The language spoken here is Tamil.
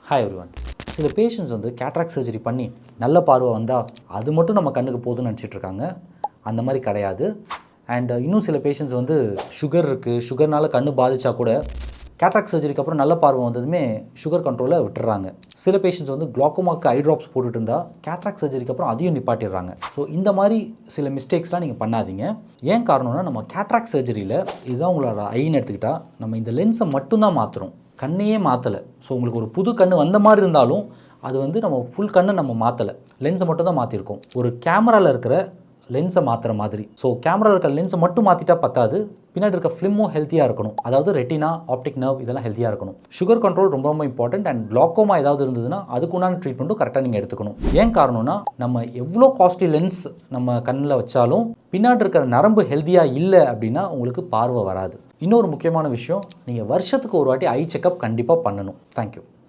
Hi everyone. சில பேஷண்ட்ஸ் வந்து கேட்ராக்ட் சர்ஜரி பண்ணி நல்ல பார்வை வந்தால் அது மட்டும் நம்ம கண்ணுக்கு போதும்னு நினச்சிட்ருக்காங்க. அந்த மாதிரி கிடையாது. அண்ட் இன்னும் சில பேஷண்ட்ஸ் வந்து சுகர் இருக்குது, சுகர்னால் கண் பாதித்தா கூட கேட்ராக்ட் சர்ஜரிக்கு அப்புறம் நல்ல பார்வை வந்ததுமே சுகர் கண்ட்ரோலை விட்டுறாங்க. சில பேஷண்ட்ஸ் வந்து குளோக்கோமாக்கு ஐ ட்ராப்ஸ் போட்டுட்டு இருந்தால் கேட்ராக்ட் சர்ஜரிக்கு அப்புறம் அதையும் நிப்பாட்டிடுறாங்க. ஸோ இந்த மாதிரி சில மிஸ்டேக்ஸ்லாம் நீங்கள் பண்ணாதீங்க. ஏன் காரணம்னா, நம்ம கேட்ராக்ட் சர்ஜரியில் இதுதான் உங்களோட ஐன்னு எடுத்துக்கிட்டால் நம்ம இந்த லென்ஸை மட்டும்தான் மாற்றுறோம், கண்ணையே மாற்றலை. ஸோ உங்களுக்கு ஒரு புது கண் வந்த மாதிரி இருந்தாலும் அது வந்து நம்ம ஃபுல் கண்ணை நம்ம மாற்றலை, லென்ஸை மட்டும் தான் மாற்றிருக்கோம். ஒரு கேமராவில் இருக்கிற லென்ஸை மாற்றுற மாதிரி. ஸோ கேமராவில் இருக்கிற லென்ஸை மட்டும் மாற்றிட்டா பத்தாது, பின்னாடி இருக்க ஃபிலிமும் ஹெல்த்தியாக இருக்கணும். அதாவது ரெட்டினா, ஆப்டிக் நர்வ் இதெல்லாம் ஹெல்த்தியாக இருக்கணும். சுகர் கண்ட்ரோல் ரொம்ப ரொம்ப இம்பார்ட்டன்ட். அண்ட் குளோக்கோமா ஏதாவது இருந்ததுன்னா அதுக்குண்டான ட்ரீட்மெண்ட்டும் கரெக்டாக நீங்கள் எடுத்துக்கணும். ஏன் காரணம்னா, நம்ம எவ்வளோ காஸ்ட்லி லென்ஸ் நம்ம கண்ணில் வச்சாலும் பின்னாடி இருக்கிற நரம்பு ஹெல்த்தியாக இல்லை அப்படின்னா உங்களுக்கு பார்வை வராது. இன்னொரு முக்கியமான விஷயம், நீங்கள் வருஷத்துக்கு ஒரு வாட்டி ஐ செக்கப் கண்டிப்பாக பண்ணணும். தேங்க்யூ.